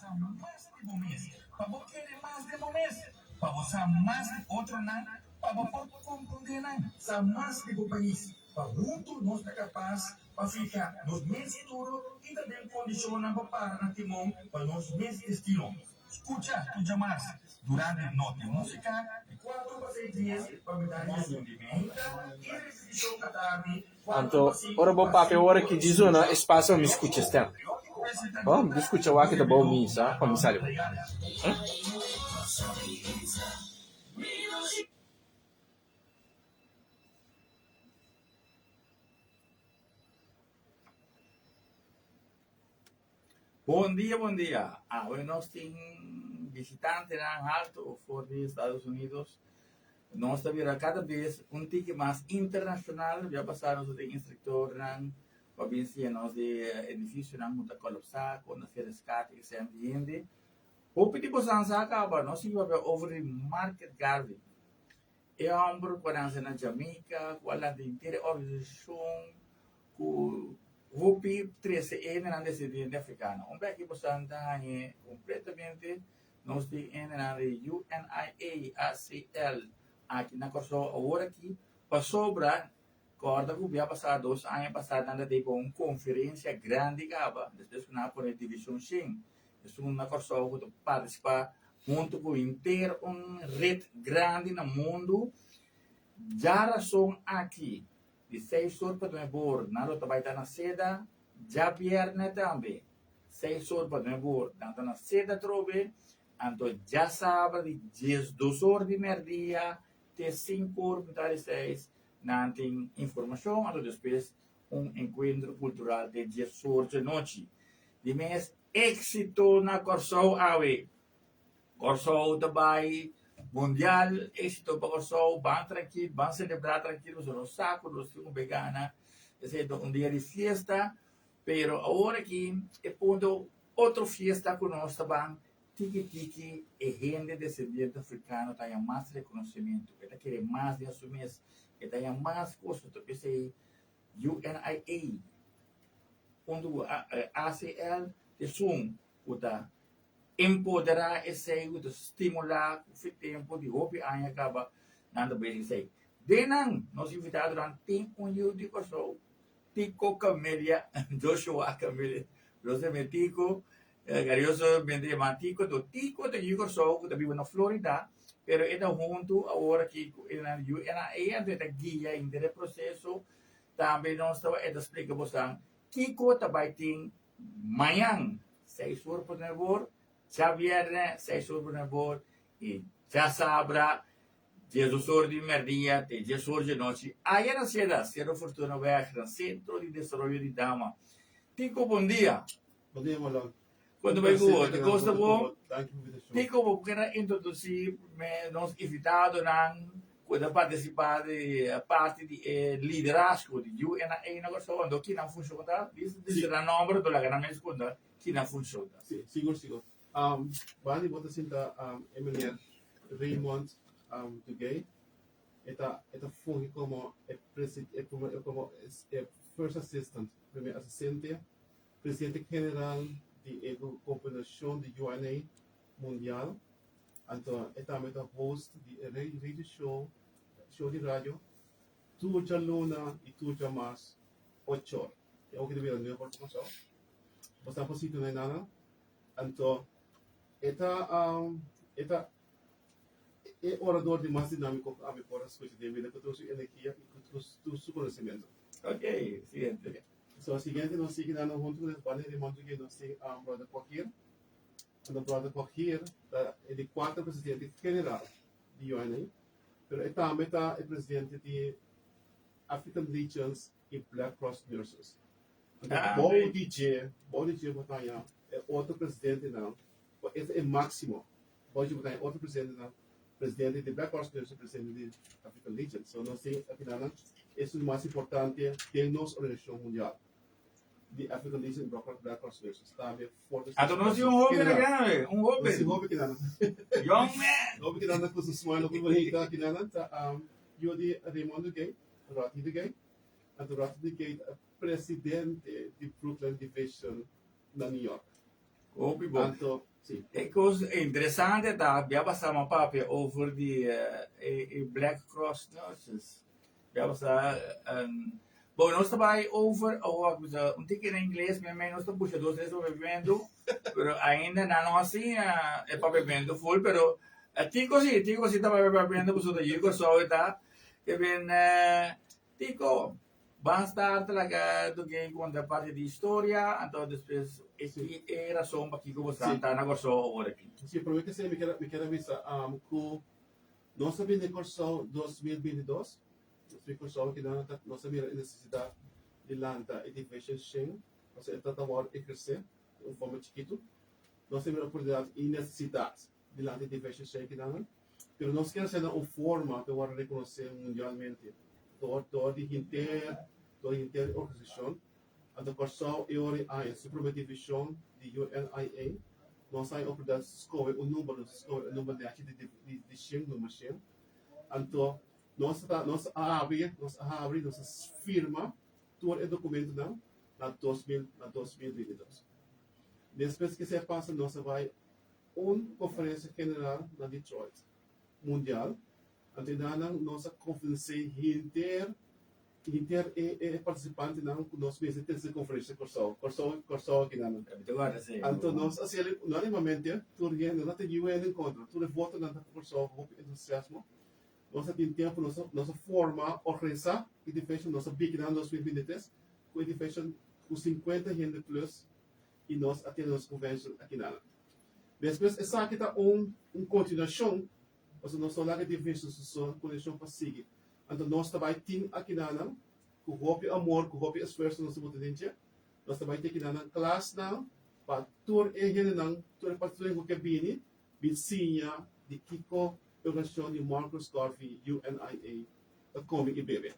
usar mais de bom mês, para você querer mais de bom mês, para usar mais de outro não, para você compreender não, usar mais de bom país, para junto nós está capaz, para ficar nos meses duros e também condiciona para na timão para nos meses destino. Escucha tu llamadas durante noite música de 4 a 6 dias para me dar rendimento e restrição da tarde. Anto, ora bom papo, ora que diz na espaço me escuta stem. Oh, me escuta o aqui da bom misa, comissário. Bom dia. Hoje nós temos visitantes alto fora dos Estados Unidos. Nós estamos cada vez tique mais internacional. Já passaram os instrutor para vencer nós de edifício não muito colapsar com as resgate e esse ambiente. O que tipo de acaba nós vamos over market garden. É um quando na Jamaica, quando a inteira organização Hopi 13 na descendente africana. Aqui bastante completamente nós temos na UNIAACL aqui na Corso agora aqui passou para corda que havia passado 2 anos passado nada de uma conferência grande acaba depois que na por divisão 5 isso na Corso que participar junto com inteiro rede grande no mundo já são aqui de 6 horas para o na rota vai estar na seda, já viernes também. 6 horas para o tanto na seda trobe, então já sábado de 2 horas de merdia, até 5 horas para 6, não tem informação, então depois encontro cultural de 10 horas de noite. De mês, êxito na Corso Awe. Corso também. Mundial, êxito para o sol, vão tranquilo, vão celebrar tranquilo, no saco, nós temos vegana, é dia de festa, pero agora aqui é ponto outra festa que nós também, tiki e gente descendente africano tem mais reconhecimento, que quer mais de assumir, que tem mais coisas, que sei UNIA, quando ACL, de sum, puta, empoderar esse estimular o tempo de hobby ainda acaba nada bem sei. Denang nós invitado durante ano de corso Tico Camelia Joshua Camelia José Metico Garioso Bende Matico do Tico de corso que vive na Florida pero é da junto agora que na UNIA da guia em desse processo também nós estava explica você Kiko também tem manhã 6 horas por favor já viernes, 6 horas por e já sabra, 10 horas de merdia, 10 horas de noite. Aí na seda, Cerro Fortuna vai no Centro de Desenvolvimento de Dama. Tico, bom dia. Bom dia, Marlon. Quando vai go, te gosta bom? Tico, eu quero introduzir nós invitados quando participar da parte de liderazgo de UNIA na Corso, que não funciona, isso será nome do laganamento quando que não funciona. Sim, seguro. Bani bota sinta Emiliano Raymond Dugue eta funge como first assistant, primer asistente, presidente general de cooperación de UNA mundial, então eta meta host de radio show de radio, tu já luna e tu já mais 8 horas. É o que deveria ter por informação. Você pode se tornar nada, então Eta é orador de mais dinâmico a me por as coisas de vida que trouxe energia e que trouxe conhecimento. Ok, seguinte. So, a seguinte, nós seguimos junto com o Raymond Dugue que nós temos brother Coquir. O brother Coquir é de 4 presidente general de UNA, mas ele também é presidente de African Legions e Black Cross Nurses. Bom DJ, Batalha, é outro presidente não. Esse é máximo. Pode botar outro presidente de Black Cross Nurses, presidente de African Legion. So, nós temos aqui na isso é o mais importante de nossa organização mundial. De African Legion e Black Cross Nurses. Também forte. Ah, nós temos hobby na grana, hobby. Esse hobby que nada. Young man. Hobby que nada com o smile com o rica que nada. Eu de Raymond Dugue, Rati Dugue, e Rati Dugue, presidente de Brooklyn Division na New York. Opi bom. Anto, sim. É coisa interessante da já passamos papo over de Black Cross nurses. Já passar bom, nós também over tique em inglês, mas nós estamos puxando 2 vezes bebendo, pero ainda não assim é para bebendo full, pero tico sim também bebendo por tudo isso, só está que vem tico basta talaga do game com a parte de história, então depois esse é a razão para que eu vou estar na corso agora aqui. Sim, para mim que você me quer avisar, que nós sabemos que corso 2022, nós corso que nós sabemos a necessidade de lançar edificação Shen, ou seja, tratar de crescer, de forma chiquito, nós temos a oportunidade e necessidade de lançar edificação Shen que não, mas nós queremos ser uma forma de reconhecer mundialmente. Toda a organização, a do Corso e a Suprema Divisão de UNIA, nós temos a oportunidade de escolher o número de 100 números. Então, nós abrimos nossa firma, todo o documento na 2022. Depois que se passa, nós vai uma conferência general na Detroit, mundial. Então, nossa conferência inteira participante não nós mesmos terceira conferência Corso aqui não. Então nós assim normalmente tudo não tem UN encontro, tudo volta na Corso com entusiasmo. Nós temos tempo nossa forma organizar e depois nossa big na 2023 com edificação com 50 gente plus e nós atendemos convention aqui não. Depois essa aqui tá continuação. Ou seja, nós só lá que divisão conexão para seguir. Então nós também temos aqui na com o amor, com o esforço nós temos dentro. Nós também temos aqui na classe para tour e gente não, tour para tour que vem, vizinha de Kiko, organização de Marcus Garvey, UNIA, a Comic e Bebê.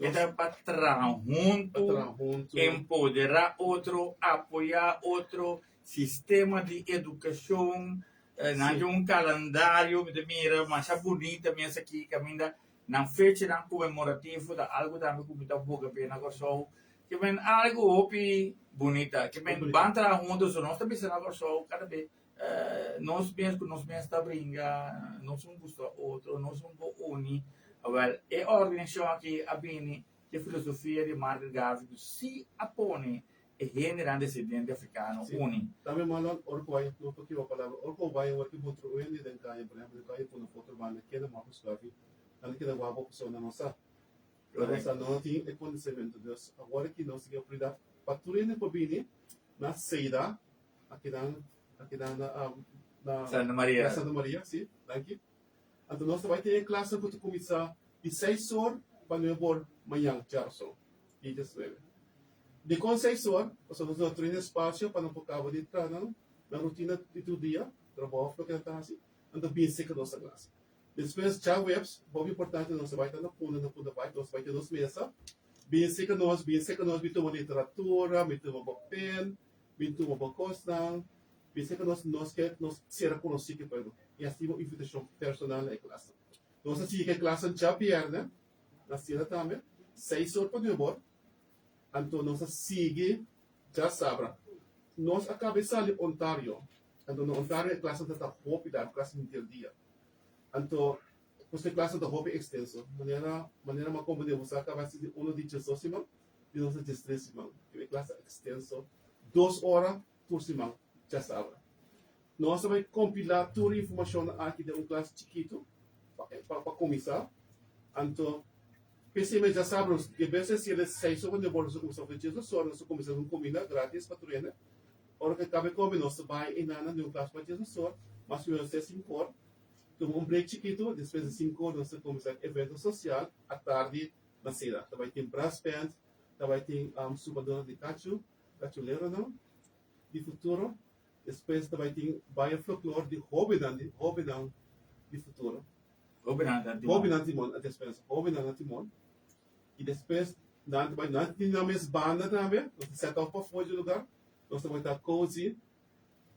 Então para trabalhar junto, empoderar outro, apoiar outro sistema de educação. Não calendário de mira mais bonita mesmo aqui que ainda não fecha não comemorativo da algo também como está boca pena corso que vem algo opi bonita que vem bantra juntos nós também se na corso cada vez nós mesmos está brinca nós somos gosto outro nós somos uni well é organização aqui a bem que filosofia de Marlon Regales se apone e generando descendente africano uni. Também Marlon orgulho no porque a palavra orgulho o que outro o ele den caia por exemplo caia por foto banda que é Marcus Garvey ali que da guapo pessoa na nossa não tem reconhecimento Deus agora que nós que oportunidade patrulha por bem na saída aqui na Santa Maria sim daqui então nós vai ter classe que começar de 6 horas para não manhã já só e desvelo. De conceição, nós não temos espaço para não cabo de entrar na rotina de todo dia, trabalho que está assim, então bem seca nossa classe. Depois, já webs, muito importante, nós vai estar na ponta vai, nós vai ter nossa mesa, bem seca nós, me toma literatura, me toma papel, me toma costa, bem seca nós quer nós será conhecido para e assim uma invitação personal na classe. Nós assim que a classe já pierde, na cena também, 6 horas para embora. Então, nós sigue, já sabe, nós acabamos de Ontário. Então, no Ontário, a classe está rápida, a classe interdia. Então, você classe da rápida extenso. Maneira uma companhia, você acaba de 1 de 18 semanas, e nós de 13 semanas. A classe extenso, 2 horas por semana, já sabe. Nós vamos compilar toda a informação aqui de classe chiquito, para começar. Então, PC já sabemos que vezes se eles 6 horas de bolsa começam a fazer isso, só nós começamos com comida grátis para treinar. Ora que cabe como nós vai em nada de classe para isso só, mas se você 5 horas, então break chiquito, depois de 5 horas nós começamos evento social à tarde na cidade. Vai ter brass band, vai ter subador de cachuleiro não, de futuro. Depois vai ter baia folclore de Hobinan de futuro. Hobinan Timon, a dispensa, Hobinan Timon. E depois, nós temos banda também, nós set up para fora do lugar, nós vamos estar cozy,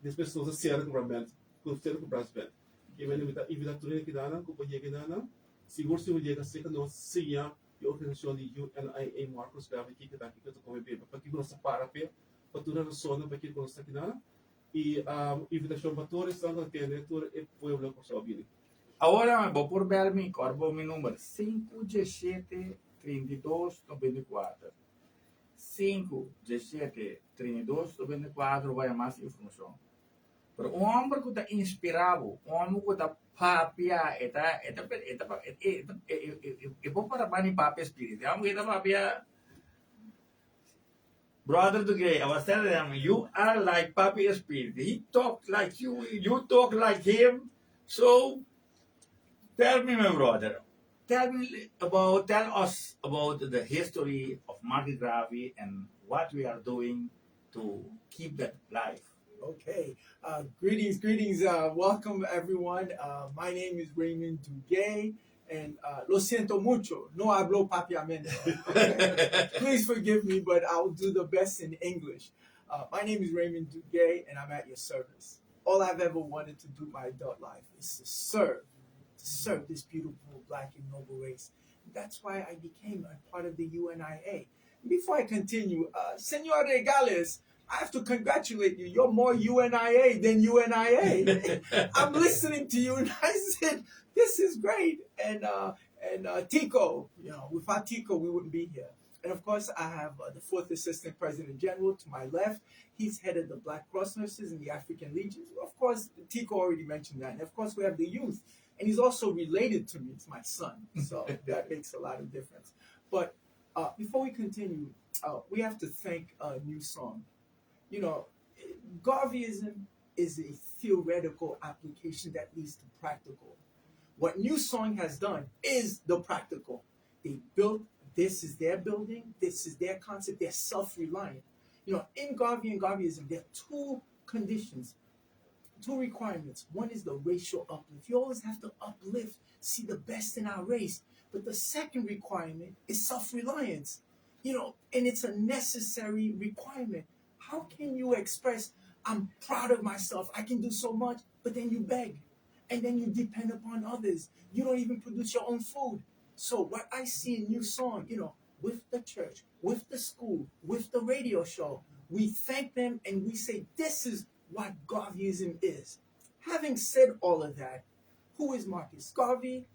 depois nós cercamos com a band, com o brass band. E vamos invitar tudo que dá, companhia que dá, seguro se o dia que seca nós seja a organização de UNIA Marcus Garvey que está aqui, que eu estou com o bebê, para que nós para tudo a zona, para que nós está aqui, e invitação para todos estão atendendo todo o povo que está ouvindo. Agora, vou por bem, corbo meu número 517-3294. 517-3294 vai mais informação. Pero um homem que está inspirado, um homem que está papia, é bom para bani papia espírito. Um homem que está papia, brother Dugue, I was telling them, you are like papia spirit. He talked like you talk like him. So tell me, my brother, tell us about the history of Market Gravy and what we are doing to keep that life. Okay. Greetings. Welcome, everyone. My name is Raymond Dugue, and lo siento mucho. No hablo papiamento. Okay? Please forgive me, but I'll do the best in English. My name is Raymond Dugue, and I'm at your service. All I've ever wanted to do my adult life is to serve this beautiful black and noble race. That's why I became a part of the UNIA. Before I continue, Senor Regales, I have to congratulate you. You're more UNIA than UNIA. I'm listening to you, and I said, "This is great." And Tico, without Tico, we wouldn't be here. And of course, I have the fourth Assistant President General to my left. He's headed the Black Cross Nurses and the African Legions. Of course, Tico already mentioned that. And of course, we have the youth, and he's also related to me. It's my son, so that makes a lot of difference. But before we continue, we have to thank New Song. Garveyism is a theoretical application that leads to practical. What New Song has done is the practical. They built, this is their building, this is their concept, they're self-reliant. In Garvey and Garveyism, there are two conditions, two requirements. One is the racial uplift. You always have to uplift, see the best in our race. But the second requirement is self-reliance. And it's a necessary requirement. How can you express, I'm proud of myself, I can do so much, but then you beg, and then you depend upon others. You don't even produce your own food. So what I see in New Song, with the church, with the school, with the radio show, we thank them and we say, this is what Garveyism is. Having said all of that, who is Marcus Garvey?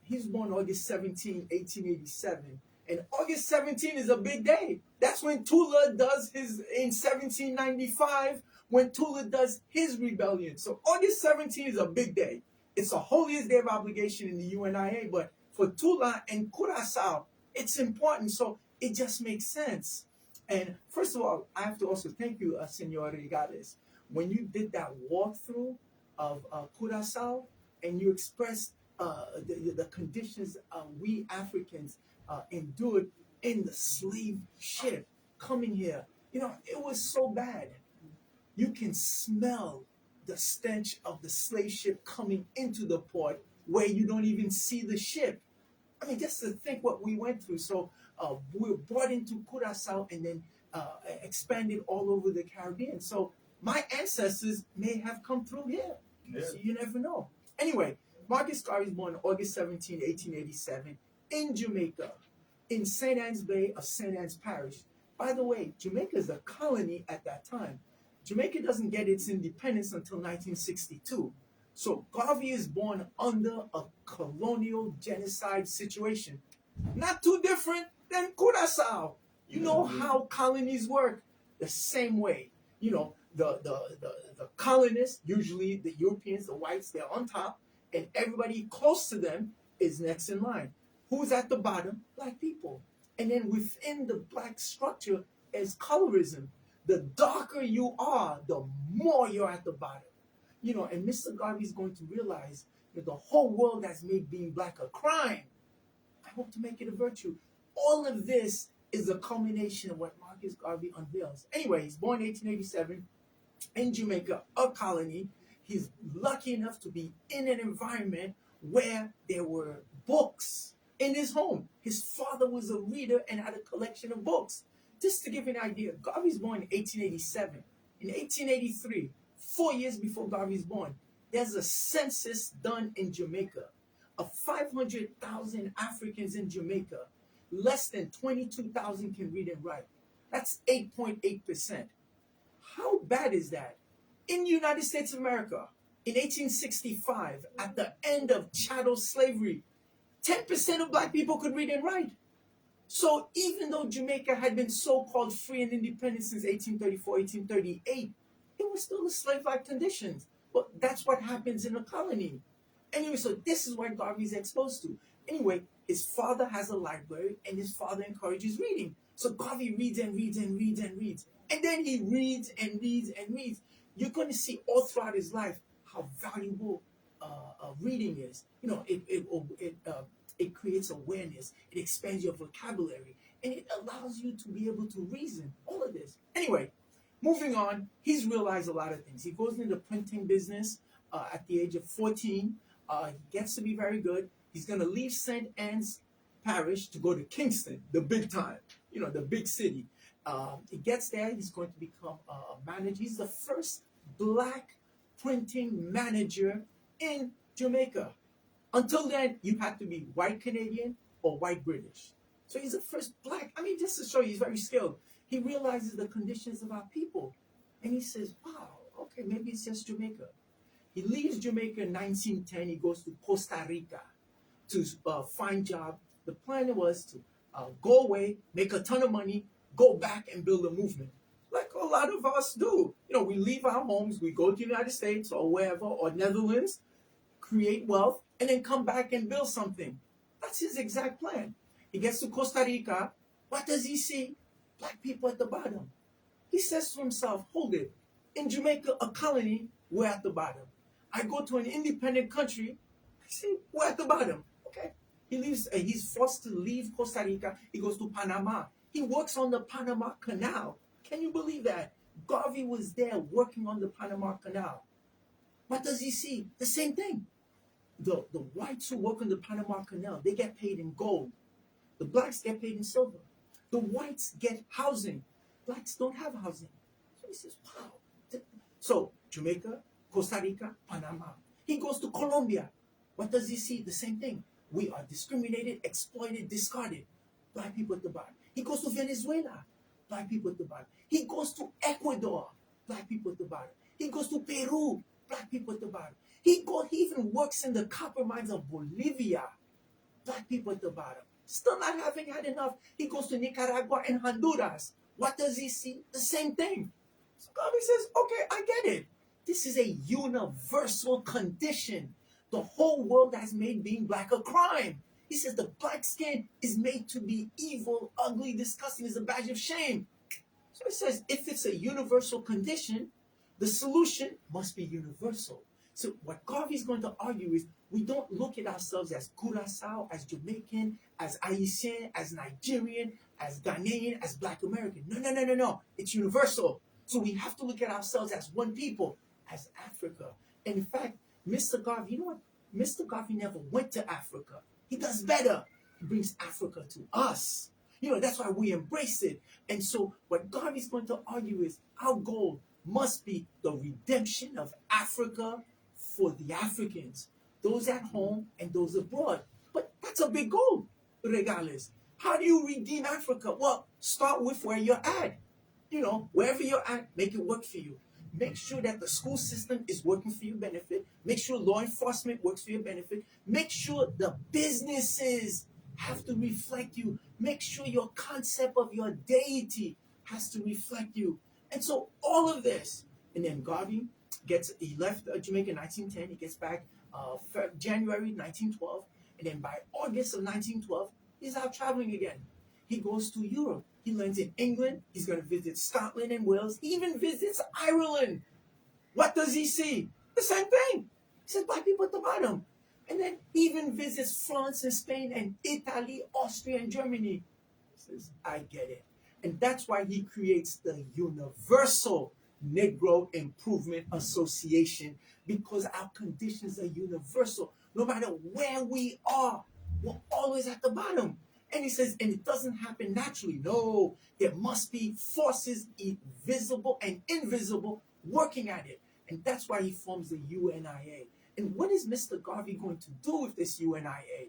He's born August 17, 1887. And August 17 is a big day. That's when Tula does in 1795, when Tula does his rebellion. So August 17 is a big day. It's the holiest day of obligation in the UNIA, but for Tula and Curacao, it's important. So it just makes sense. And first of all, I have to also thank you, Senor Regales. When you did that walkthrough of Curacao and you expressed the conditions we Africans endured in the slave ship coming here. It was so bad. You can smell the stench of the slave ship coming into the port where you don't even see the ship. I mean, just to think what we went through. So we were brought into Curacao and then expanded all over the Caribbean. So my ancestors may have come through here. Yeah. So you never know. Anyway, Marcus Garvey was born August 17, 1887 in Jamaica, in St. Anne's Bay of St. Anne's Parish. By the way, Jamaica is a colony at that time. Jamaica doesn't get its independence until 1962. So Garvey is born under a colonial genocide situation. Not too different than Curacao. You know how colonies work. The same way. The colonists, usually the Europeans, the whites, they're on top, and everybody close to them is next in line. Who's at the bottom? Black people. And then within the black structure is colorism. The darker you are, the more you're at the bottom. And Mr. Garvey's going to realize that the whole world has made being black a crime. I hope to make it a virtue. All of this is a culmination of what Marcus Garvey unveils. Anyway, he's born 1887 in Jamaica, a colony. He's lucky enough to be in an environment where there were books in his home. His father was a reader and had a collection of books. Just to give you an idea, Garvey's born in 1887. In 1883, 4 years before Garvey's born, there's a census done in Jamaica of 500,000 Africans in Jamaica. Less than 22,000 can read and write. That's 8.8%. How bad is that? In the United States of America, in 1865, at the end of chattel slavery, 10% of black people could read and write. So even though Jamaica had been so-called free and independent since 1834, 1838, it was still the slave-like conditions. But that's what happens in a colony. Anyway, so this is what Garvey's exposed to. Anyway, his father has a library and his father encourages reading. So Garvey reads and reads and reads and reads. And then he reads and reads and reads. You're going to see all throughout his life how valuable reading is. You know, it creates awareness. It expands your vocabulary. And it allows you to be able to reason. All of this. Anyway, moving on, he's realized a lot of things. He goes into the printing business at the age of 14. He gets to be very good. He's going to leave St. Anne's Parish to go to Kingston, the big time, you know, the big city. He gets there. He's going to become a manager. He's the first black printing manager in Jamaica. Until then, you had to be white Canadian or white British. So he's the first black. I mean, just to show you, he's very skilled. He realizes the conditions of our people. And he says, wow, okay, maybe it's just Jamaica. He leaves Jamaica in 1910. He goes to Costa Rica to find job. The plan was to go away, make a ton of money, go back and build a movement. Like a lot of us do. You know, we leave our homes, we go to the United States or wherever, or Netherlands, create wealth, and then come back and build something. That's his exact plan. He gets to Costa Rica. What does he see? Black people at the bottom. He says to himself, hold it. In Jamaica, a colony, we're at the bottom. I go to an independent country, I say, we're at the bottom. Okay. He leaves, he's forced to leave Costa Rica. He goes to Panama. He works on the Panama Canal. Can you believe that? Garvey was there working on the Panama Canal. What does he see? The same thing. The whites who work on the Panama Canal, they get paid in gold. The blacks get paid in silver. The whites get housing. Blacks don't have housing. So he says, wow. So Jamaica, Costa Rica, Panama. He goes to Colombia. What does he see? The same thing. We are discriminated, exploited, discarded. Black people at the bottom. He goes to Venezuela. Black people at the bottom. He goes to Ecuador. Black people at the bottom. He goes to Peru. Black people at the bottom. He even works in the copper mines of Bolivia. Black people at the bottom. Still not having had enough. He goes to Nicaragua and Honduras. What does he see? The same thing. So Garvey says, okay, I get it. This is a universal condition. The whole world has made being black a crime. He says the black skin is made to be evil, ugly, disgusting, is a badge of shame. So he says, if it's a universal condition, the solution must be universal. So what Garvey's going to argue is we don't look at ourselves as Curacao, as Jamaican, as Haitian, as Nigerian, as Ghanaian, as Black American. No. It's universal. So we have to look at ourselves as one people, as Africa. And in fact, Mr. Garvey, you know what? Mr. Garvey never went to Africa. He does better. He brings Africa to us. You know, that's why we embrace it. And so what Garvey's going to argue is our goal must be the redemption of Africa for the Africans, those at home and those abroad. But that's a big goal, Regales. How do you redeem Africa? Well, start with where you're at. You know, wherever you're at, make it work for you. Make sure that the school system is working for your benefit. Make sure law enforcement works for your benefit. Make sure the businesses have to reflect you. Make sure your concept of your deity has to reflect you. And so all of this. And then Garvey he left Jamaica in 1910. He gets back January 1912. And then by August of 1912, he's out traveling again. He goes to Europe. He lands in England. He's going to visit Scotland and Wales. He even visits Ireland. What does he see? The same thing. He says black people at the bottom. And then he even visits France and Spain and Italy, Austria, and Germany. He says, I get it. And that's why he creates the Universal Negro Improvement Association, because our conditions are universal. No matter where we are, we're always at the bottom. And he says, and it doesn't happen naturally. No, there must be forces, visible and invisible, working at it. And that's why he forms the UNIA. And what is Mr. Garvey going to do with this UNIA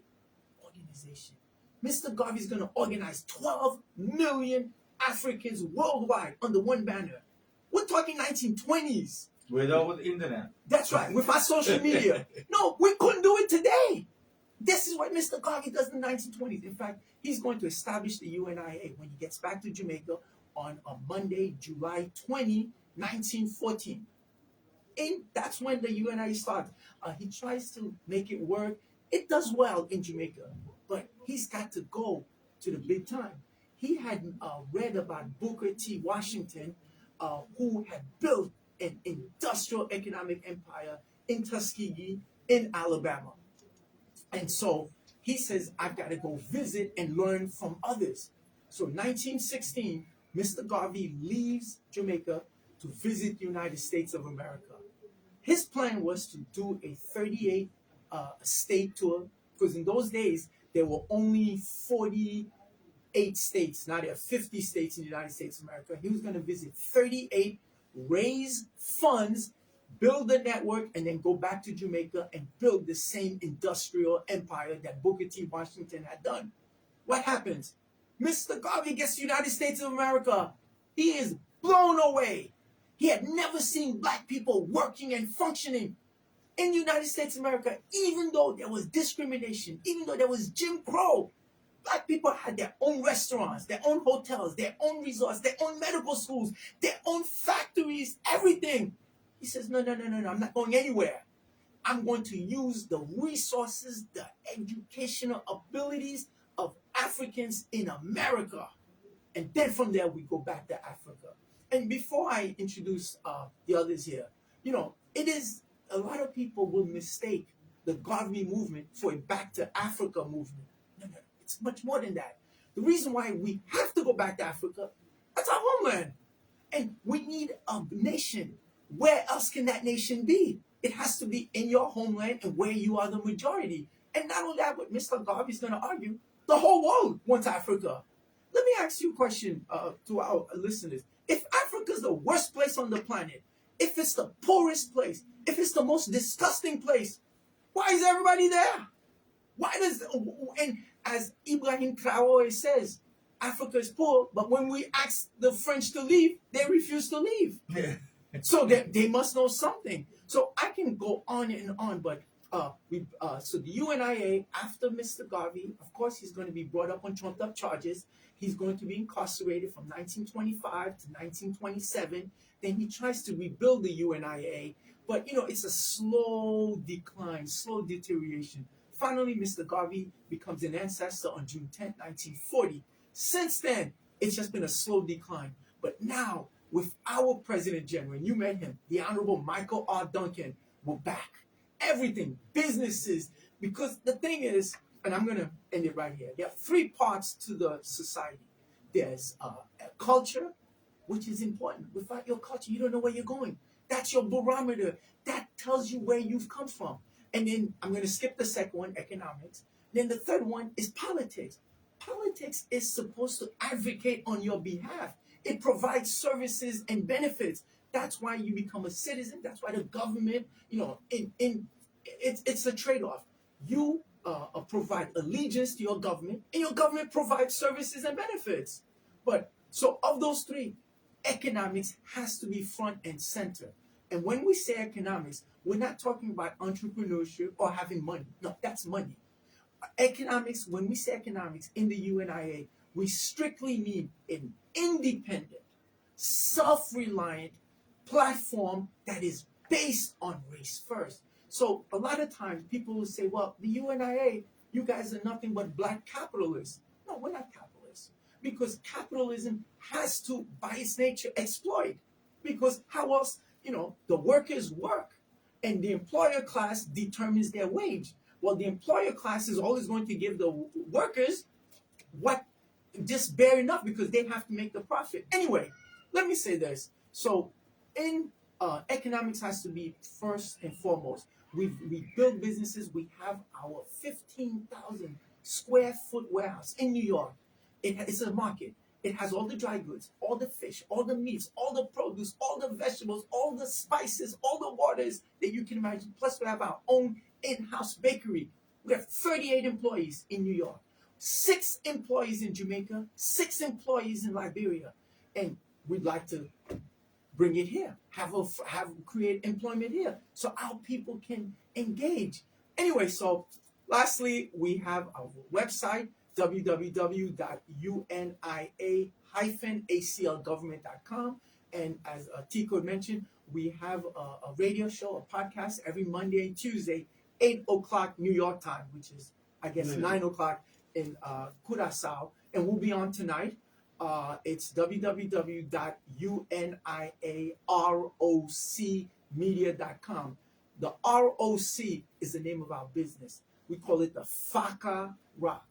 organization? Mr. Garvey is going to organize 12 million Africans worldwide under one banner. We're talking 1920s. Without internet. That's right, with our social media. No, we couldn't do it today. This is what Mr. Garvey does in the 1920s. In fact, he's going to establish the UNIA when he gets back to Jamaica on a Monday, July 20, 1914. And that's when the UNIA starts. He tries to make it work. It does well in Jamaica, but he's got to go to the big time. He had read about Booker T. Washington, who had built an industrial economic empire in Tuskegee, in Alabama. And so he says, I've got to go visit and learn from others. So 1916, Mr. Garvey leaves Jamaica to visit the United States of America. His plan was to do a 38 state tour, because in those days, there were only 48 states. Now there are 50 states in the United States of America. He was going to visit 38, raise funds, build a network, and then go back to Jamaica and build the same industrial empire that Booker T. Washington had done. What happens? Mr. Garvey gets to the United States of America. He is blown away. He had never seen black people working and functioning in the United States of America, even though there was discrimination, even though there was Jim Crow. Black people had their own restaurants, their own hotels, their own resorts, their own medical schools, their own factories, everything. He says, no, I'm not going anywhere. I'm going to use the resources, the educational abilities of Africans in America. And then from there, we go back to Africa. And before I introduce the others here, it is, a lot of people will mistake the Garvey movement for a back to Africa movement. No, it's much more than that. The reason why we have to go back to Africa, that's our homeland. And we need a nation. Where else can that nation be? It has to be in your homeland and where you are the majority. And not only that, what Mr. Garvey is going to argue, the whole world wants Africa. Let me ask you a question to our listeners. If Africa is the worst place on the planet, if it's the poorest place, if it's the most disgusting place, why is everybody there? Why does, and as Ibrahim Traore says, Africa is poor, but when we ask the French to leave, they refuse to leave. So they must know something. So I can go on and on, but so the UNIA, after Mr. Garvey, of course, he's going to be brought up on trumped up charges. He's going to be incarcerated from 1925 to 1927. Then he tries to rebuild the UNIA, but it's a slow decline, slow deterioration. Finally, Mr. Garvey becomes an ancestor on June 10, 1940. Since then, it's just been a slow decline. But now, with our President General, and you met him, the Honorable Michael R. Duncan, we're back. Everything, businesses, because the thing is, and I'm going to end it right here, there are three parts to the society. There's a culture, which is important. Without your culture, you don't know where you're going. That's your barometer. That tells you where you've come from. And then I'm going to skip the second one, economics. Then the third one is politics. Politics is supposed to advocate on your behalf. It provides services and benefits. That's why you become a citizen. That's why the government, it's a trade-off. You provide allegiance to your government, and your government provides services and benefits. But so of those three, economics has to be front and center. And when we say economics, we're not talking about entrepreneurship or having money. No, that's money. Economics, when we say economics in the UNIA, we strictly mean an independent, self-reliant platform that is based on race first. So a lot of times people will say, well, the UNIA, you guys are nothing but black capitalists. No, we're not capitalists. Because capitalism has to, by its nature, exploit. Because how else, the workers work. And the employer class determines their wage. Well, the employer class is always going to give the workers what just bare enough because they have to make the profit. Anyway, let me say this. So in economics has to be first and foremost. We build businesses. We have our 15,000 square foot warehouse in New York. It's a market. It has all the dry goods, all the fish, all the meats, all the produce, all the vegetables, all the spices, all the waters that you can imagine. Plus we have our own in-house bakery. We have 38 employees in New York, 6 employees in Jamaica, 6 employees in Liberia. And we'd like to bring it here. Create employment here, so our people can engage. Anyway, so lastly, we have our website, www.unia-acl-government.com. And as Tico mentioned, we have a radio show, a podcast every Monday and Tuesday, 8 o'clock New York time, which is, I guess, 9 o'clock in Curacao. And we'll be on tonight. It's www.unia-rocmedia.com. The ROC is the name of our business. We call it the FACA Rock.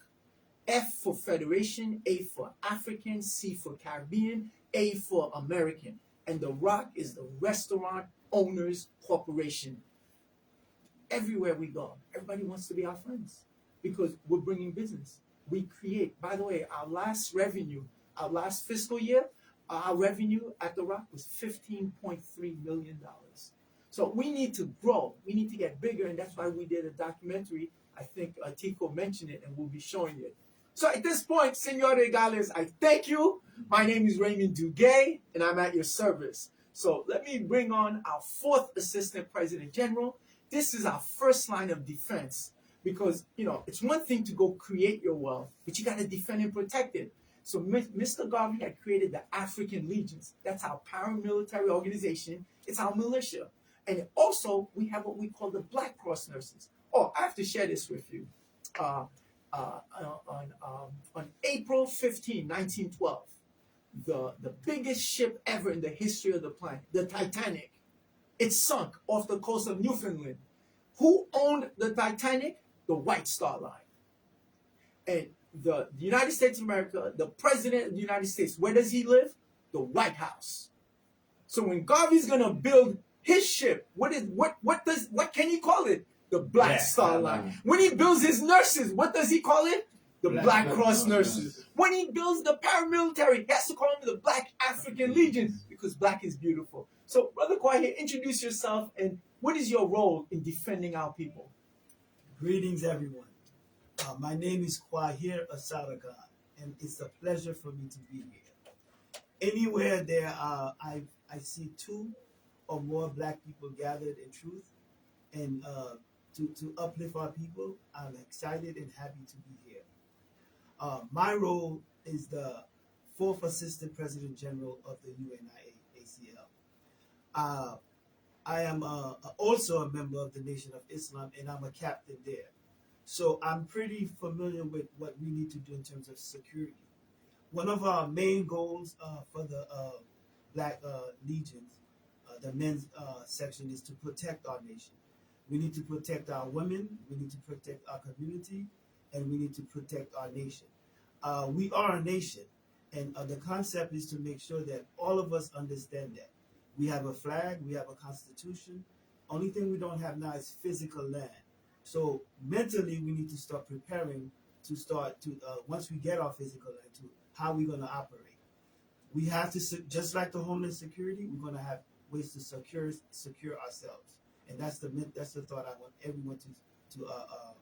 F for Federation, A for African, C for Caribbean, A for American. And the Rock is the Restaurant Owners Corporation. Everywhere we go, everybody wants to be our friends because we're bringing business. We create, by the way, our last fiscal year, our revenue at the Rock was $15.3 million. So we need to grow. We need to get bigger, and that's why we did a documentary. I think Tico mentioned it, and we'll be showing it. So at this point, Senor Regales, I thank you. My name is Raymond Dugue, and I'm at your service. So let me bring on our 4th Assistant President General. This is our first line of defense because, it's one thing to go create your wealth, but you got to defend and protect it. So Mr. Garvey had created the African Legions. That's our paramilitary organization. It's our militia. And also, we have what we call the Black Cross Nurses. Oh, I have to share this with you. On April 15, 1912, the biggest ship ever in the history of the planet, the Titanic, it sunk off the coast of Newfoundland. Who owned the Titanic? The White Star Line. And the United States of America, the President of the United States, where does he live? The White House. So when Garvey's gonna build his ship, what can he call it? The Black Star Line. When he builds his nurses, what does he call it? The Black Cross Nurses. When he builds the paramilitary, he has to call them the Black African Legion because black is beautiful. So, Brother Kwahir, introduce yourself and what is your role in defending our people? Greetings, everyone. My name is Kwahir Asadagan, and it's a pleasure for me to be here. Anywhere there are, I see 2 or more black people gathered in truth and to uplift our people. I'm excited and happy to be here. My role is the 4th Assistant President General of the UNIAACL. I am also a member of the Nation of Islam, and I'm a captain there. So I'm pretty familiar with what we need to do in terms of security. One of our main goals for the Black Legions, the men's section, is to protect our nation. We need to protect our women, we need to protect our community, and we need to protect our nation. We are a nation, and the concept is to make sure that all of us understand that. We have a flag, we have a constitution. Only thing we don't have now is physical land. So mentally, we need to start preparing to once we get our physical land, to how we're going to operate. We have to, just like the Homeland Security, we're going to have ways to secure ourselves. And that's the thought I want everyone to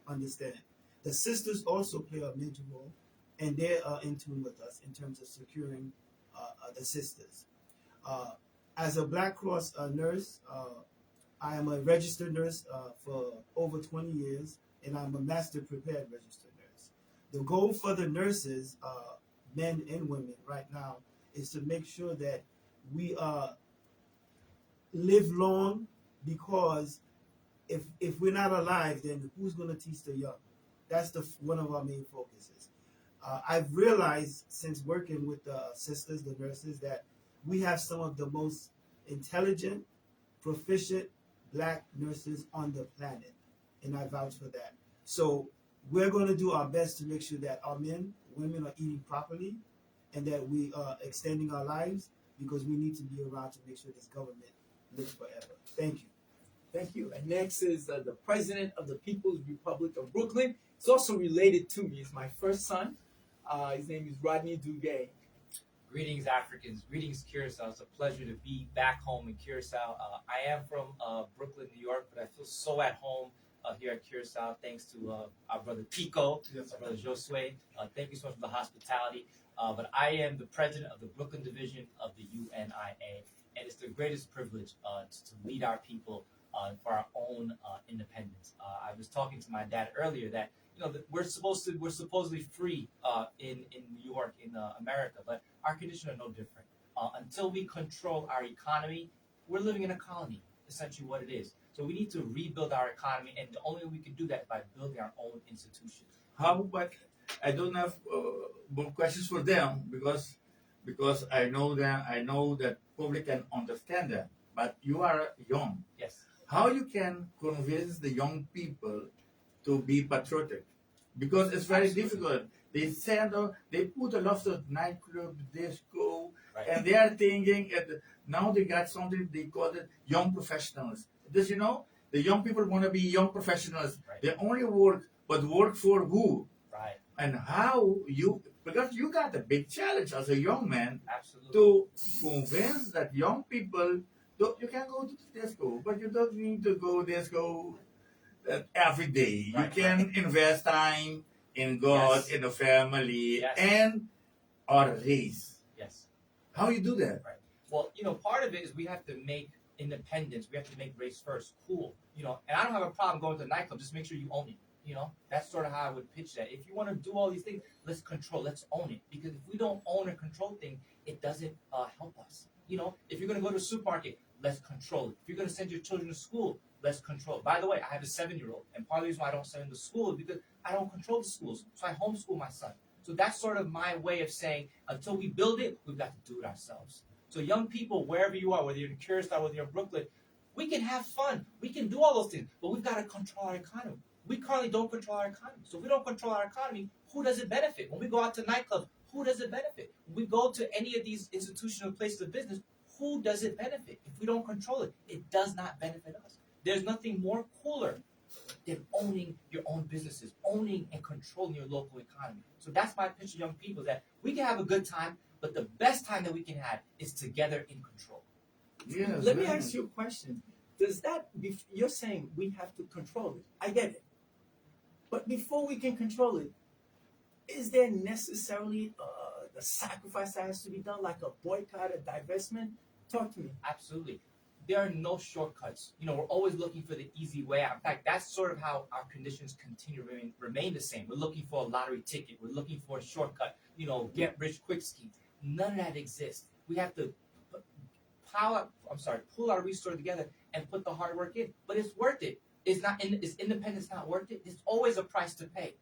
understand. The sisters also play a major role, and they are in tune with us in terms of securing the sisters. As a Black Cross nurse, I am a registered nurse for over 20 years, and I'm a master prepared registered nurse. The goal for the nurses, men and women right now, is to make sure that we live long, because if we're not alive, then who's going to teach the young? That's one of our main focuses. I've realized since working with the sisters, the nurses, that we have some of the most intelligent, proficient Black nurses on the planet, and I vouch for that. So we're going to do our best to make sure that our men, women are eating properly, and that we are extending our lives, because we need to be around to make sure this government lives forever. Thank you. Thank you. And next is the President of the People's Republic of Brooklyn. It's also related to me. It's my first son. His name is Rodney Dugue. Greetings, Africans. Greetings, Curacao. It's a pleasure to be back home in Curacao. I am from Brooklyn, New York, but I feel so at home here at Curacao, thanks to our brother Tico, our brother Josue. Thank you so much for the hospitality. But I am the president of the Brooklyn division of the UNIA, and it's a greatest privilege to lead our people for our own independence. I was talking to my dad earlier that that we're supposedly free in New York, in America, but our conditions are no different. Until we control our economy, we're living in a colony, essentially what it is. So we need to rebuild our economy, and the only way we can do that is by building our own institutions. How about, I don't have more questions for them because I know them. I know that public can understand them. But you are young. Yes. How you can convince the young people to be patriotic? Because it's very difficult. They put a lot of nightclub, disco, Right. and they are thinking now they got something they call it young professionals. Because the young people want to be young professionals. Right. They only work, but work for who? Right. And how because you got a big challenge as a young man Absolutely. to convince that young people, you can go to the disco, but you don't need to go disco every day. Right, you can invest time in God, Yes. in the family, Yes. and our race. Yes. How you do that? Right. Well, part of it is we have to make independence. We have to make race first cool. And I don't have a problem going to the nightclub. Just make sure you own it. That's sort of how I would pitch that. If you want to do all these things, let's own it. Because if we don't own or control things, it doesn't help us. If you're going to go to a supermarket, let's control it. If you're going to send your children to school, let's control it. By the way, I have a 7-year-old, and part of the reason why I don't send him to school is because I don't control the schools. So I homeschool my son. So that's sort of my way of saying, until we build it, we've got to do it ourselves. So young people, wherever you are, whether you're in Curacao, whether you're in Brooklyn, we can have fun. We can do all those things, but we've got to control our economy. We currently don't control our economy. So if we don't control our economy, who does it benefit? When we go out to nightclubs, who does it benefit? When we go to any of these institutional places of business, who does it benefit? If we don't control it, it does not benefit us. There's nothing more cooler than owning your own businesses, owning and controlling your local economy. So that's my pitch to young people, that we can have a good time, but the best time that we can have is together in control. Yes, Let me man. ask you a question. Does that, you're saying we have to control it. I get it. But before we can control it, is there necessarily the sacrifice that has to be done, like a boycott, a divestment? Talk to me. Absolutely. There are no shortcuts. We're always looking for the easy way out. In fact, that's sort of how our conditions continue to remain the same. We're looking for a lottery ticket. We're looking for a shortcut, get rich quick scheme. None of that exists. We have to pull our resources together and put the hard work in. But it's worth it. Is independence not worth it? There's always a price to pay.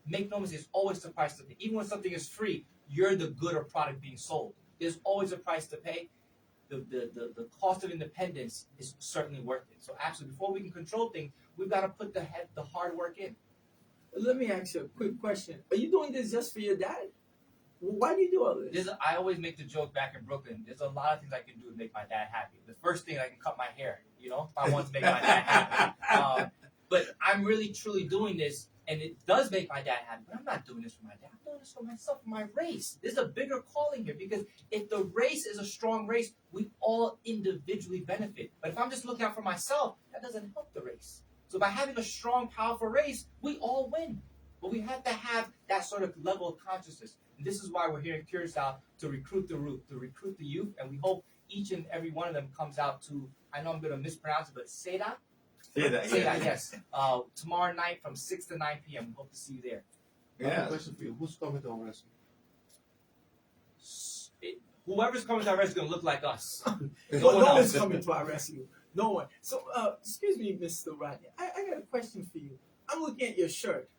Make no mistake, there's always a price to pay. Even when something is free, you're the good or product being sold. There's always a price to pay. The cost of independence is certainly worth it. So absolutely, before we can control things, we've got to put the hard work in. Let me ask you a quick question. Are you doing this just for your dad? Why do you do all this? I always make the joke back in Brooklyn. There's a lot of things I can do to make my dad happy. The first thing, I can cut my hair. If I want to make my dad happy. But I'm really truly doing this, and it does make my dad happy. But I'm not doing this for my dad. I'm doing this for myself, for my race. There's a bigger calling here, because if the race is a strong race, we all individually benefit. But if I'm just looking out for myself, that doesn't help the race. So by having a strong, powerful race, we all win. But we have to have that sort of level of consciousness. And this is why we're here in Curacao, to recruit the youth, and we hope each and every one of them comes out to, I know I'm going to mispronounce it, but Seda? Seda, yes. Tomorrow night from 6 to 9 p.m. We hope to see you there. I have a question for you. Who's coming to our rescue? Whoever's coming to our rescue is going to look like us. No one's coming to our rescue. No one. So, excuse me, Mr. Rodney. I got a question for you. I'm looking at your shirt.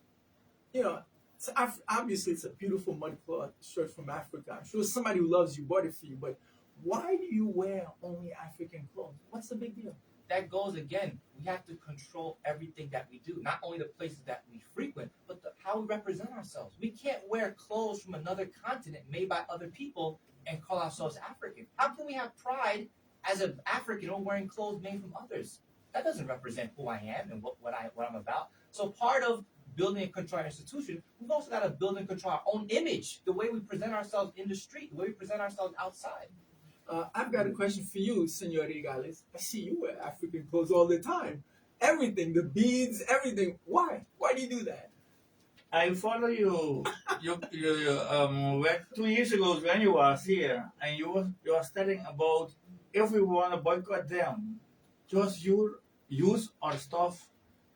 Obviously it's a beautiful mudcloth shirt from Africa. I'm sure somebody who loves you bought it for you, but why do you wear only African clothes? What's the big deal? That goes again. We have to control everything that we do, not only the places that we frequent, but how we represent ourselves. We can't wear clothes from another continent made by other people and call ourselves African. How can we have pride as an African or wearing clothes made from others? That doesn't represent who I am and what I'm about. So part of building and control our institution, we've also got to build and control our own image, the way we present ourselves in the street, the way we present ourselves outside. I've got a question for you, Senor Regales. I see you wear African clothes all the time. Everything, the beads, everything. Why? Why do you do that? I follow you. You 2 years ago when you was here, and you was telling about if we want to boycott them, just use our stuff,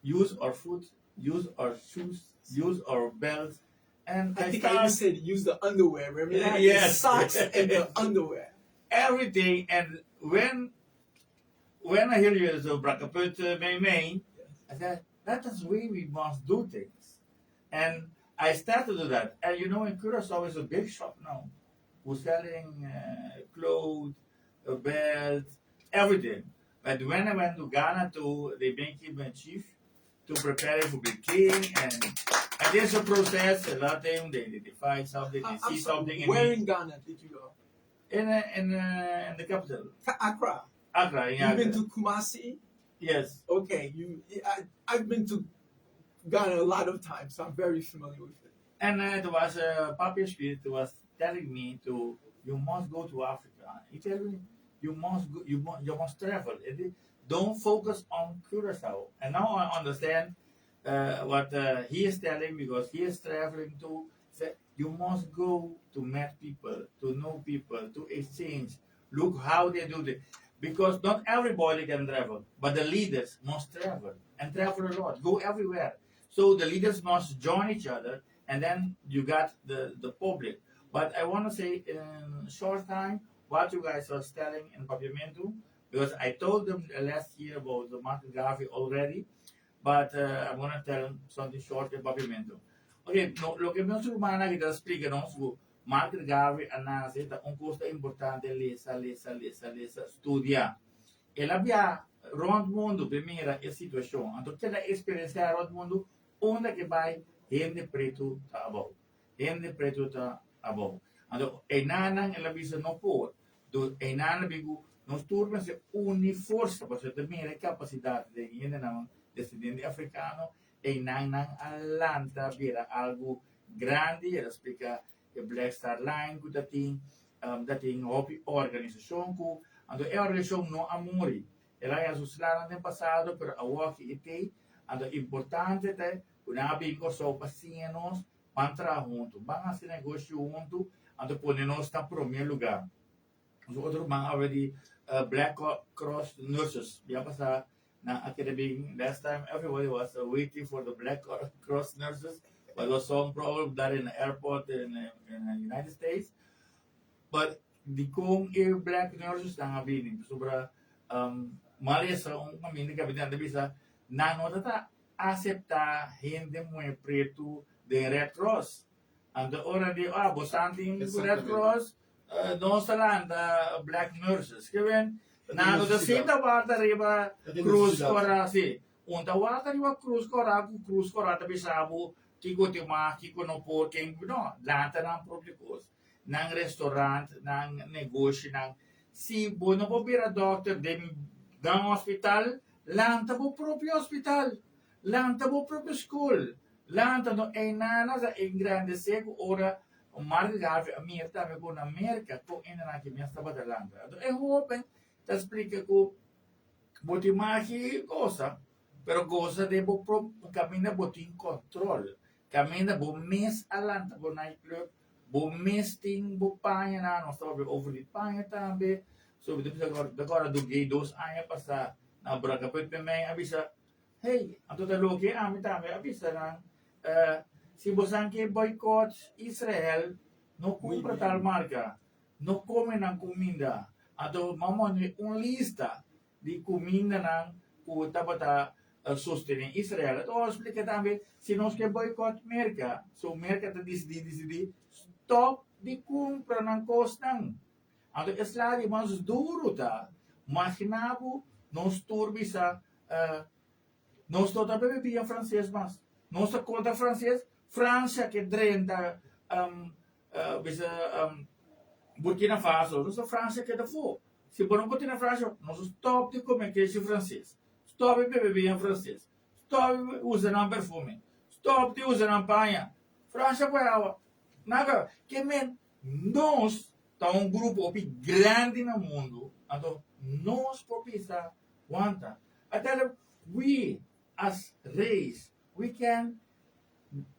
use our food, use our shoes, use our belts, and I think I even said use the underwear. Remember that? Yes. The socks and the underwear. everything. And when I hear you so p2.111825, I said that is the way we must do things, and I started to do that. And you know, in Curacao is a big shop now, who's selling clothes, belts, everything. But when I went to Ghana to they make him a chief to prepare it for the king, and there's a process. A lot of them they find something, they see something. Where in Ghana did you go? In the capital, Accra. Accra. You've been to Kumasi? Yes. Okay, I've been to Ghana a lot of times, so I'm very familiar with it. And there was a Papi Spirit who was telling me you must go to Africa. He told me you must go, you must travel. Don't focus on Curacao. And now I understand what he is telling, because he is traveling to. Say you must go to meet people, to know people, to exchange. Look how they do it. Because not everybody can travel, but the leaders must travel and travel a lot, go everywhere. So the leaders must join each other, and then you got the public. But I want to say in a short time what you guys are telling in Papiamento, because I told them last year about the Martin Garvey already, but I'm going to tell them something short in Papiamento. Ok, lo che abbiamo umana che ti spiegano su Martin Garvey anase un costo importante lesa, studia. E l'abbia rond mondo primeira e situação. Então, aquela experiência rond mundo onde que vai gente preto tá above. Gente preto tá above. Então, e nanang ela bisa no por. Do e nanang bigu nos turmas se uni força para ter primeira capacidade de gente não descendente africano e nanang alanta vira algo grande, ela explica the Black Star Line, dat ding hobby organização ku, ando é organização no amori. Ela é suscitada no passado, pero a walk ite, ando importante te, una bingo so pacientes, mantra junto, van se negócio junto, ando ponernos na primeiro lugar. Os outros man already Black Cross nurses, já passar na academy. Last time everybody was waiting for the Black Cross nurses. But there was some problem that in the airport in the United States. But the kung black nurses na ngabinin sobra malesa kami hindi kapitan bisa nano tata acepta hindi mo preto de Red Cross. And the already bosanting Red Cross no salanda black nurses. Kaya nano the same tawata riba Cruz Cora si. Unta wata riba Cruz Cora tabi sabu kiko no por king no lanta ng publikos ng restaurant ng negosyo ng si bono po bira doctor dem gang hospital lanta po proprio hospital lanta po proprio school lanta no e nana sa grande seco ora o Marlon Regales America me con America ko ina que me estaba de lanta e hope te explica ko botimahi cosa pero cosa de bo camina botin control. Camina bo mes alanta bo nightclub, bo mesting bo panha na nós estamos over de panha também. So agora do gay dos anos passar na braga pet também avisa, hey, anto da loke ami também avisa na se você quer boicot Israel, não compra tal marca, não come na comida. Anto mamãe lista de comida na ku tapata sostener Israel. Então, explica também, se nós queremos boicotar a América, so América está decidindo stop de compra ng kostang. Então, é mas duro tá, imaginavo, nós turbi sa, nós toda bebia francês, mas nós conta francês, França que drenta, Burkina Faso, nós França que da fo. Se por Burkina Faso, nós stop de comer queijo francês. Stop beber em francês. Stop usando perfume. Stop de usando panha. França foi a naga que men nós tá grupo grande no mundo. Então nós propisa wanta. Até we as race we can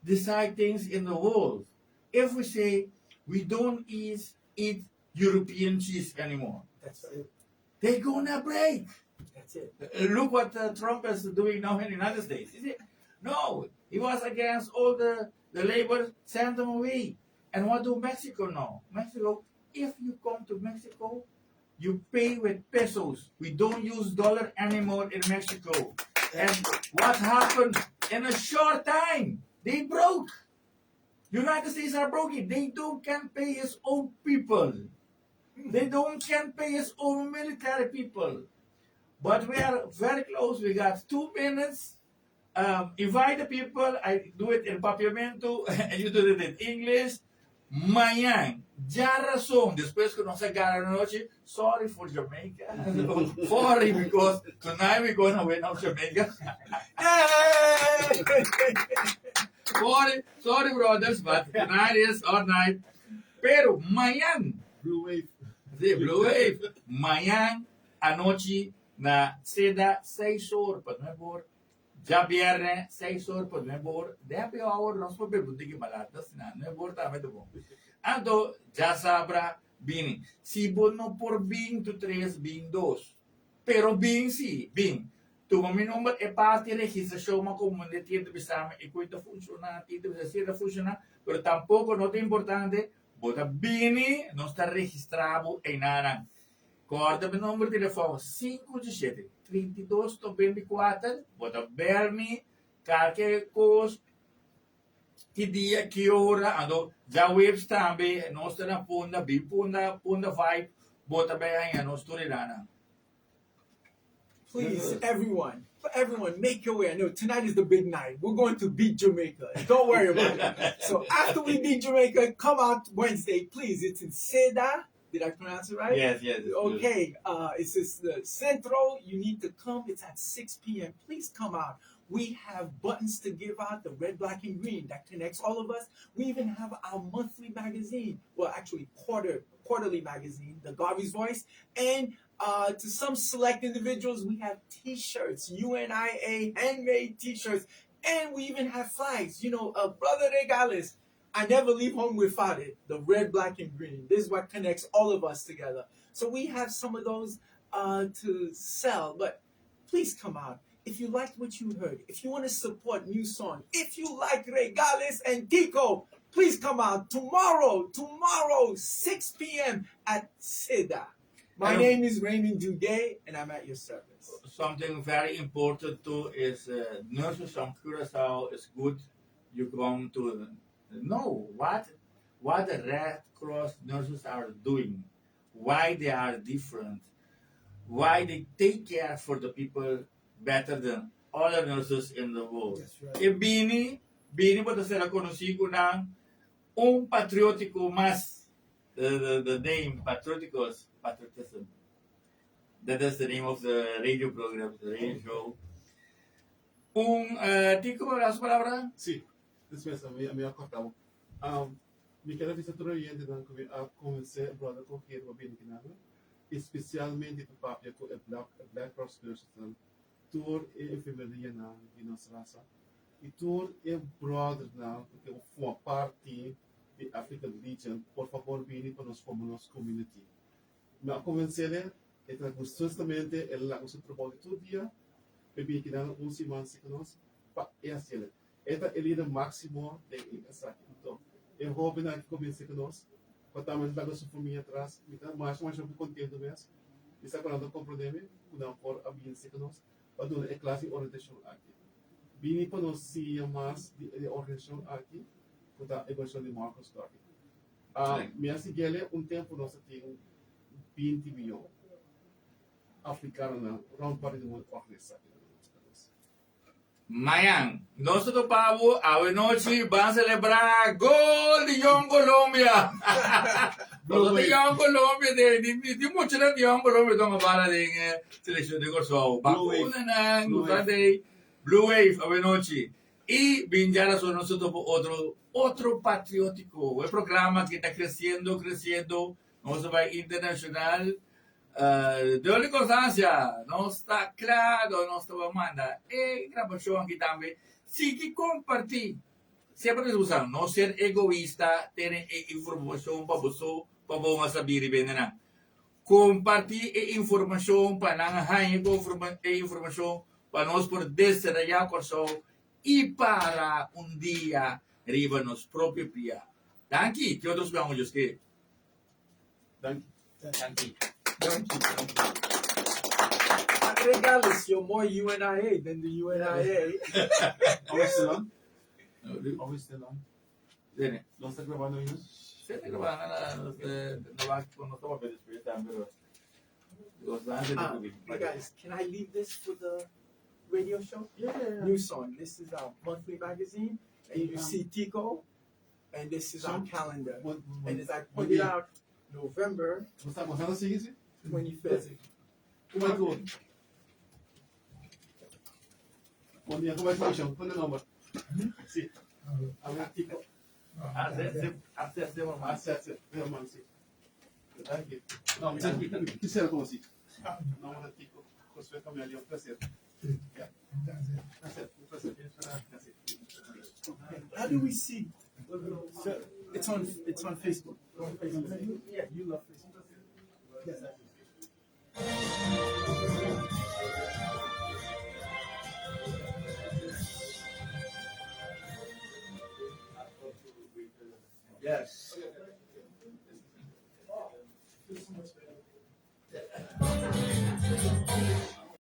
decide things in the world. If we say we don't eat European cheese anymore. That's it. they're gonna break. That's it. Look what Trump is doing now in the United States. No, he was against all the labor, send them away. And what do Mexico now? Mexico, if you come to Mexico, you pay with pesos. We don't use dollar anymore in Mexico. And what happened? In a short time, they broke. United States are broken. They can't pay his own people. They can't pay his own military people. But we are very close. We got 2 minutes. Invite the people. I do it in Papiamento and you do it in English. Mañana, ya razón, después que nos agarran la noche, sorry for Jamaica. Sorry, because tonight we're going to win out Jamaica. sorry, brothers, but tonight is our night. Pero mañana, Blue Wave. sí, Blue Wave, mañana, anoche, na seda 6 horas, para no por ya viernes 6 horas, para no por de hour, não se pode perguntar que baladas, não é por também do bom. Então, já sabra, bem, se bom não por 23, 22, pero bem sim, bem. Tu meu número é parte de registração, uma comunidade de pessoas e coisa funciona, e deve ser funcionar, pero tampouco não é importante, bota bem, não está registrado em nada. Corta o número de telefone 517-3294, bota bel-me, qualquer coisa, que dia, que hora, ando, já webs também, nós estamos na ponta, bem ponta vibe, bota bem aí, nós estamos lá. Please, everyone, make your way. I know tonight is the big night. We're going to beat Jamaica. Don't worry about it. So after we beat Jamaica, come out Wednesday, please. It's in Seda. Did I pronounce it right? Yes. Okay. It's just the Central. You need to come. It's at 6 p.m. Please come out. We have buttons to give out, the red, black, and green that connects all of us. We even have our monthly magazine, well, actually quarterly magazine, the Garvey's Voice, and to some select individuals, we have T-shirts, UNIA handmade T-shirts, and we even have flags. You know, Brother Regales, I never leave home without it. The red, black, and green. This is what connects all of us together. So we have some of those to sell, but please come out. If you liked what you heard, if you want to support new song, if you like Regales and Tico, please come out tomorrow, 6 p.m. at Seda. My name is Raymond Dugue, and I'm at your service. Something very important too is nurses from Curacao is good. You come to know what the Red Cross nurses are doing, why they are different, why they take care for the people better than other nurses in the world. That's right. E Bini pode ser conhecido como patriótico mas the name patriotism. That is the name of the radio program, the radio show. Tico, las palabras? Sim, dispensa, me acordava. Me quero dizer tudo aí, então, que a comecei a brother com que eu bem especialmente para o papel com o Black Cross Nurses, tour e enfermaria na nossa raça. E tour e brother na, porque eu fui parte da African Region, por favor, venha para nós como nossa community. Me convencer é que justamente ele o seu trabalho todo dia, bem que não semana se conosco, para assim. Esta é o máximo de essa. Então, eu vou ver que comece conosco, para também dar a sua família atrás, mas eu contento mesmo. Está falando com problema, não por ambiente conosco. Para a classe de orientação aqui. Vini para nós se mais de orientação aqui, para a evolução de Marcos aqui. Minha sigela tempo nós temos 20 milhões africanos na round para do mundo organizado. Mayan, nosotros pavo, a noche van a celebrar gol de Young Colombia. Gol de Young Colombia, de mucho de Young Colombia, donde para de selección de Curacao. Vacuna na, de Blue Wave, a noche. Y Vinjara son nosotros otro patriótico, el programa que está creciendo, no se va internacional. De outra constância, não está claro, não está manda. E gravação aqui também. Se que compartilhar, sempre usar, não ser egoísta, ter informação para você, para você saber bem, né? compartir a informação para nangahay a informação para nós por desarrollar corso e para dia riba nos próprio pia. Danke, que outros vamos que. Dank Thank you. Regales, you're more UNIA than the UNIA. Are we still on? Are we still on? Dene. ¿No está grabando ainda? Sempre que van a no estamos vendo isso também, pero Guys, can I leave this for the radio show? Yeah. New song. This is our monthly magazine, and you see Tico, and this is our calendar. And as I pointed out, November Você está gostando assim, sim? 25th. Como é que eu... Bom dia, como é que eu chamo? Põe o número. Sim. Tico. Acesse uma massa. Acesse. Meu mano, sim. Aqui. Não, que será como assim? Não, mas Tico. Você vai comer ali, um prazer. How do we see? So it's on Facebook. Yeah, you love Facebook. Yes.